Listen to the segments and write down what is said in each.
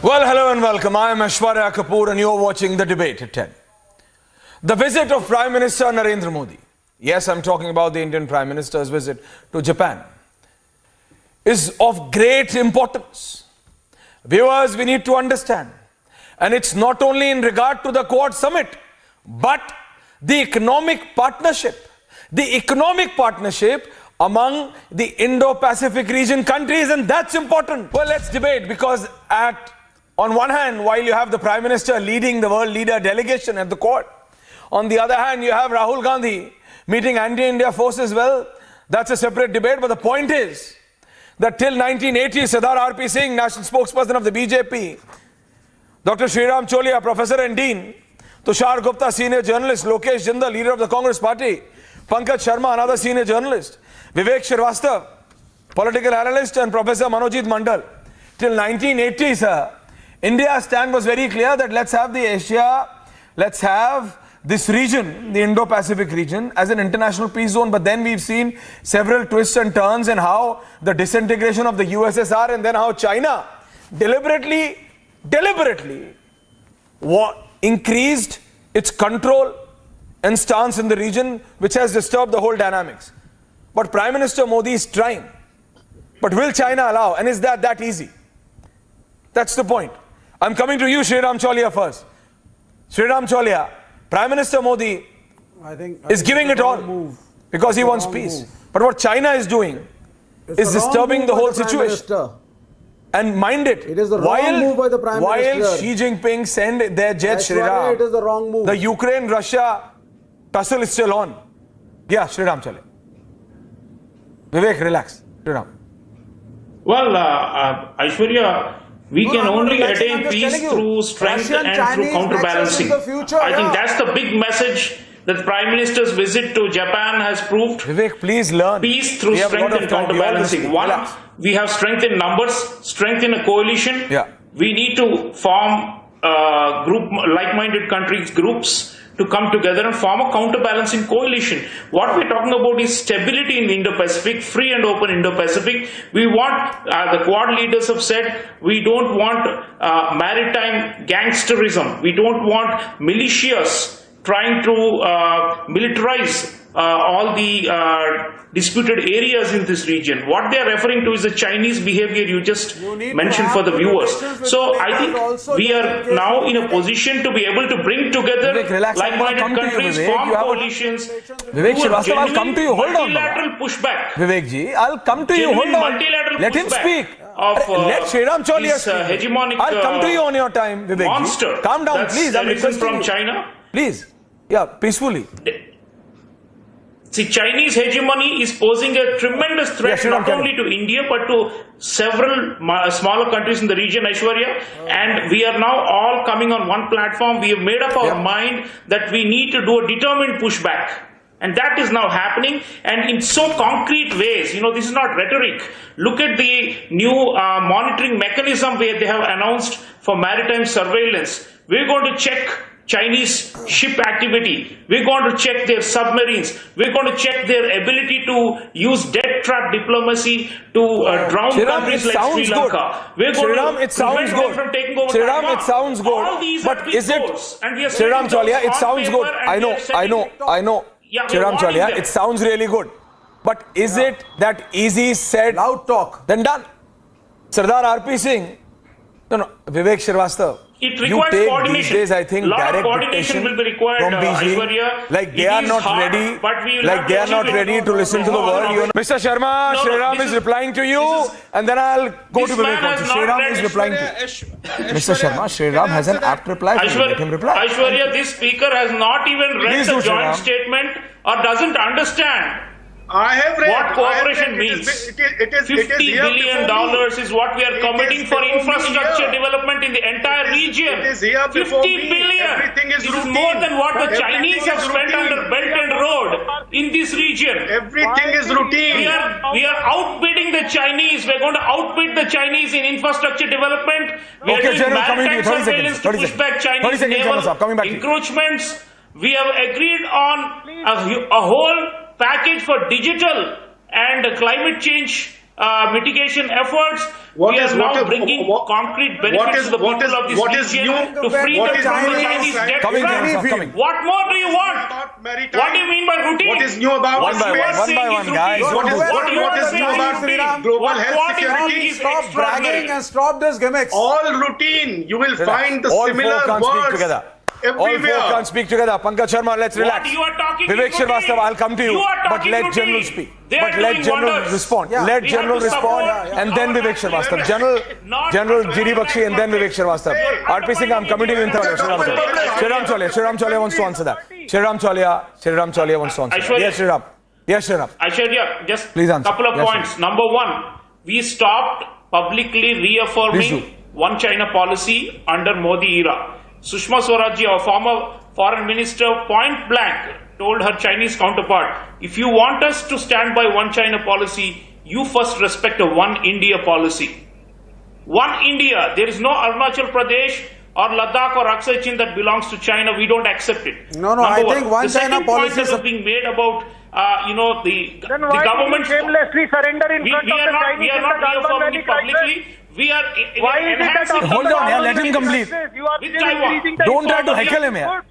Well, hello and welcome. I am Aishwarya Kapoor and you are watching The Debate at 10. The visit of Prime Minister Narendra Modi, yes, I'm talking about the Indian Prime Minister's visit to Japan, is of great importance. Viewers, we need to understand, and it's not only in regard to the Quad Summit, but the economic partnership among the Indo-Pacific region countries, and that's important. Well, let's debate, because on one hand, while you have the Prime Minister leading the world leader delegation at the Quad, on the other hand, you have Rahul Gandhi meeting anti-India forces. Well, that's a separate debate, but the point is that till 1980, Sardar R.P. Singh, national spokesperson of the BJP, Dr. Sreeram Chaulia, professor and dean, Tushar Gupta, senior journalist, Lokesh Jindal, leader of the Congress party, Pankaj Sharma, another senior journalist, Vivek Srivastava, political analyst, and Professor Manojit Mandal. Till 1980, sir, India's stand was very clear that let's have let's have this region, the Indo-Pacific region, as an international peace zone. But then we've seen several twists and turns, and how the disintegration of the USSR, and then how China deliberately increased its control and stance in the region, which has disturbed the whole dynamics. But Prime Minister Modi is trying. But will China allow? And is that easy? That's the point. I'm coming to you, Sreeram Chaulia, first. Sreeram Chaulia, Prime Minister Modi is giving it all because he wants peace. But what China is doing is disturbing the whole situation. And mind it, it is the wrong move by the Prime Minister. While Xi Jinping sent their jets, Sreeram, it is the wrong move. The Ukraine-Russia tussle is still on. Yeah, Sreeram Chaulia. Vivek, relax. Sreeram. Well, Aishwarya, we can only attain peace through strength and through counterbalancing. I think that's the big message that the Prime Minister's visit to Japan has proved. Vivek, please learn. Peace through strength and counterbalancing. One, we have strength in numbers, strength in a coalition. Yeah. We need to form like-minded countries, groups, to come together and form a counterbalancing coalition. What we're talking about is stability in the Indo-Pacific, free and open Indo-Pacific. We want, the Quad leaders have said, we don't want maritime gangsterism. We don't want militias trying to militarize all the disputed areas in this region. What they are referring to is the Chinese behavior you just mentioned for the viewers. So I think we are now in a position to be able to bring together like-minded countries, form coalitions. Vivek Srivastava, I'll come to you. Hold on. Multilateral pushback. Vivek ji, I'll come to you. Hold on. Let him speak. Let Sreeram Chaulia speak. Hegemonic I'll come to you on your time, Vivek monster. ji. Calm down, please. I'm requesting from you. China. Please. Yeah, peacefully. See, Chinese hegemony is posing a tremendous threat not only to India but to several smaller countries in the region, Aishwarya. And we are now all coming on one platform. We have made up our mind that we need to do a determined pushback. And that is now happening, and in so concrete ways. You know, this is not rhetoric. Look at the new monitoring mechanism where they have announced for maritime surveillance. We're going to check Chinese ship activity. We're going to check their submarines. We're going to check their ability to use debt trap diplomacy to drown countries like Sri Lanka. We're going to prevent them from taking over Taiwan. It sounds good. All these but are big is it, goals, and we are Sreeram Chaulia, it sounds good. I know. Yeah, Sreeram Chaulia, it sounds really good. But is it that easy said, loud talk, then done? Sardar R.P. Singh, Vivek Srivastava. It requires coordination. These days, I think, direct coordination will be required from Aishwarya. Like they are not ready. Like they are not ready to listen to the world. Mr. Sharma, Sreeram is replying to you, and then I'll go to Vivek also. Sreeram is replying to you. Mr. Sharma, Sreeram has an apt reply. Let him reply. Aishwarya, this speaker has not even read the joint statement or doesn't understand. I have read what cooperation means. $50 billion is what we are committing for infrastructure development in the entire region. $50 billion. This is more than what the Chinese have spent under Belt and Road in this region. Everything is routine. We are outbidding the Chinese. We are going to outbid the Chinese in infrastructure development. We are doing maritime surveillance to push back Chinese naval encroachments. We have agreed on a whole package for digital and climate change mitigation efforts. We are now bringing concrete benefits to the people of this region to free them from the Chinese debt trap. What more do you want? What do you mean by routine? What is new about One by one, guys. What is new about global health security? Stop bragging and stop this gimmicks. All routine. You will find the All similar four can't speak words together. everywhere. All four can't speak together. Pankaj Sharma, let's relax. What you are talking Vivek is routine. Srivastava, I'll come to you. are But talking let routine. General speak. They are But let doing General wonders. respond. Yeah. Let We have General to respond support and then our Vivek country. Srivastava. Not General to G.D. Bakshi and then Vivek Srivastava. RP Singh, I'm coming to you in third. Sreeram Chaulia wants to answer that. Sreeram Chaulia wants to answer that. Aishwarya. Yes, Sreeram. Aishwarya, just Please answer. couple of Yes, points. Number one, we stopped publicly Please reaffirming do. one China policy under Modi era. Sushma Swaraj, our former foreign minister, point blank told her Chinese counterpart, if you want us to stand by one China policy, you first respect a one India policy. One India. There is no Arunachal Pradesh or Ladakh or Aksai Chin that belongs to China. We don't accept it. No, Number I think one the China second policy point that is was being made about, the Then why government. did you shamelessly surrender in We front of are the not. Chinese We are in not the Taiwan reaffirming Valley it crisis? publicly. We are Why is it that enhancing. after Hold the on, Taiwan let him Valley complete. crisis, you are With still Taiwan. increasing the Don't try to economy? heckle him here.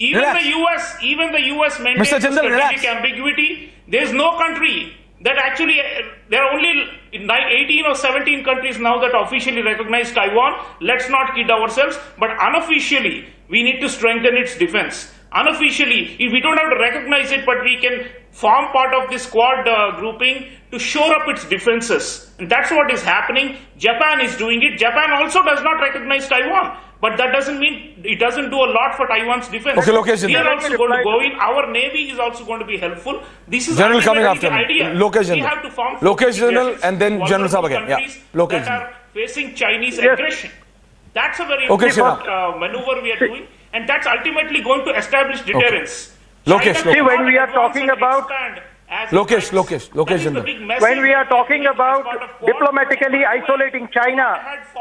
Even Relax. the US maintains Mr. Chandra, strategic relax. ambiguity. There is no country that actually, there are only 18 or 17 countries now that officially recognize Taiwan. Let's not kid ourselves, but unofficially, we need to strengthen its defense. Unofficially, we don't have to recognize it, but we can form part of this Quad grouping to shore up its defenses. And that's what is happening. Japan is doing it. Japan also does not recognize Taiwan. But that doesn't mean it doesn't do a lot for Taiwan's defense. Okay, Lokesh We are Jindal. also going to go in. Our navy is also going to be helpful. This is General coming ultimately after the me. idea. Lokesh We Jindal. have to form Lokesh Jindal coalitions and then with General Saab vulnerable again. Yeah. countries Lokesh that are facing Chinese Yes. aggression. That's a very Okay, important maneuver we are doing, and that's ultimately going to establish deterrence. Lokesh, China See, when cannot we are advance talking and about- expand as it Lokesh, likes. Lokesh That is the Jindal. big message When we are talking as about part of Quad. diplomatically isolating China,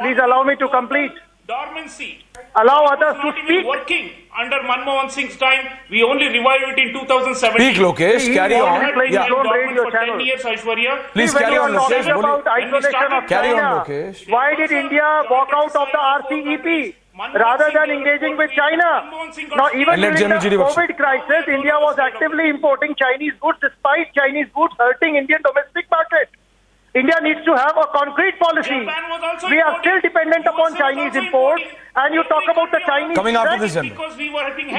please allow me to complete. Dormancy. Allow others It's to not even speak. working under Manmohan Singh's time. We only revived it in 2017. Speak, Lokesh. He Carry is on. already playing Yeah. his own radio for channel. 10 years, Aishwarya. Please When carry you on, are talking Lokesh. Boli- about isolation of Carry on, China, Lokesh. why did India walk out of the RCEP rather than engaging with China? Now, even And let during General the G.D. Bakshi. COVID crisis, India was actively importing Chinese goods despite Chinese goods hurting Indian domestic market. India needs to have a concrete policy. Japan was also We are importing. still dependent US upon was Chinese also imports, importing. and you talk about the Chinese. Coming after threat. this, General. Because we were having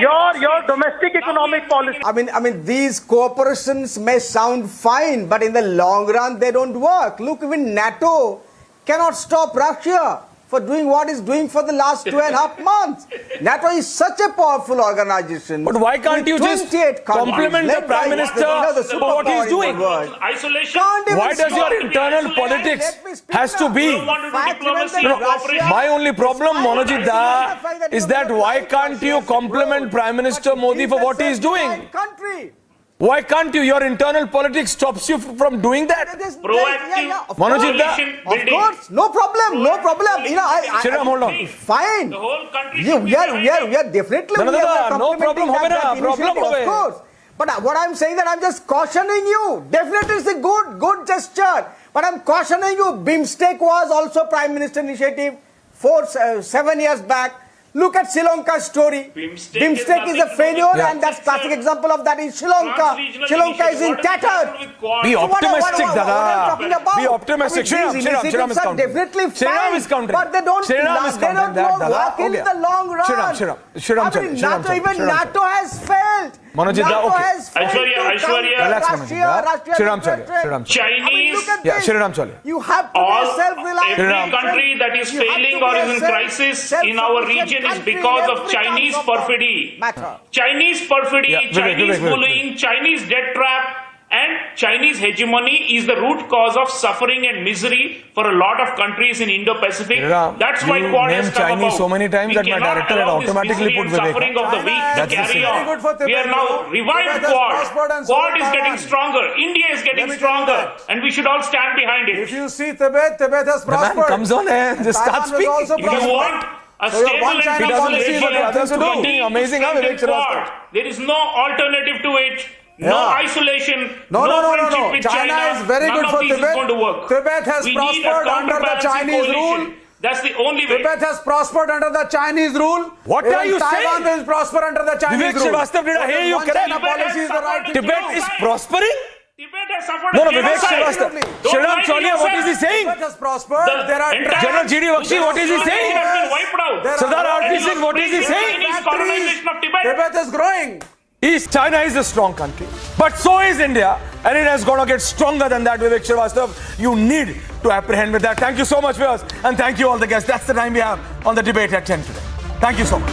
Your domestic economic policy. I mean, these cooperations may sound fine, but in the long run, they don't work. Look, even NATO cannot stop Russia for doing what it's doing for the last 2.5 months. NATO is such a powerful organization. But why can't with you just 28 countries, compliment the led by Prime Minister the for what he's superpower in the doing? world. Isolation. Can't even Why does stop your it. internal politics Let me speak has to now. be? You don't want to do Fact diplomacy remains and that cooperation. Russia- My only problem, Monojit Da, Despite is that why can't you compliment Prime Minister Modi for what he is doing? Country. Why can't you? Your internal politics stops you from doing that. Proactive Of Manojit Da. coalition Of building. course, no problem, no problem. You know, Sreeram, hold on. Fine. The whole country Yeah, should be behind it. we are definitely No, no, we no, are no complementing problem hobe na, that problem initiative, hobe. of course. But what I'm saying that I'm just cautioning you. Definitely it's a good gesture. But I'm cautioning you. BIMSTEC was also Prime Minister initiative 7 years back. Look at Sri Lanka's story. BIMSTEC BIMSTEC is is a nothing to do failure, with and that's BIMSTEC, classic sir. example of that is Sri Lanka. Trans-regional Sri Lanka is in initiative. What has tattered. happened with Quad? Be So optimistic, what I'm Dada. talking about? Be optimistic. I mean, these Sreeram initiatives is are countering. definitely Sreeram fine, is countering. but they don't Sreeram is countering that, Dada. work in Okay. the long run. Sreeram I mean, NATO, even NATO has failed. Manojit Da, NATO okay. has failed Aishwarya, to Aishwarya. counter Relax, Russia, Manojit Da. Russia Sreeram is Chaulia, threat. Sreeram Chaulia. I mean, look at Yeah, this. Sreeram Chaulia. You have to be All a self-reliant every nation. country that is You have failing to or be is a in crisis in our region is country because in of every Chinese kind of perfidy. matter. Chinese perfidy, Yeah, Vivek, Chinese Vivek, Vivek. bullying, Chinese debt trap, and Chinese hegemony is the root cause of suffering and misery for a lot of countries in Indo-Pacific. Sreeram, That's why you Quad has named come Chinese about. so many times We that my cannot director had allow this automatically misery put and Vivek. suffering of the weak to That's the carry same. on. Very good for We are Tibet, now you know. revived Tibet has prospered and so Quad has is getting Taiwan. stronger. India is getting Let me tell you stronger, that. and we should all stand behind If it. you see Tibet has The man prospered. comes on and just Taiwan starts has speaking. also If you prospered. want a So your stable one and China He doesn't peaceful see policy what is others to do. do. Amazing, huh, Vivek strengthen Srivastava? Quad. There is no alternative to it. No Yeah. isolation. No. friendship with China is very None good of for these is Tibet. going to work. Tibet has We need a prospered under the counterbalancing Chinese coalition. rule. That's the only way. Tibet has prospered under the Chinese rule. What Even are you Taiwan saying? will prosper under the Chinese Vivek rule. Srivastava, did I hear you One correct? China Tibet policy has is the right suffered thing to Tibet do. is prospering? Tibet has suffered No, a Vivek genocide. Srivastava. Don't Sreeram lie to Chaulia, what is he yourself. saying? Tibet has prospered. The There are entire- General G.D. Bakshi, what is he saying? It has been wiped out. There are Sardar R.P. roads, Singh, what is he saying? Chinese colonization of Tibet. Tibet is growing. China is a strong country, but so is India, and it has got to get stronger than that, Vivek Srivastava. You need to apprehend with that. Thank you so much, viewers, and thank you all the guests. That's the time we have on the debate at 10 today. Thank you so much.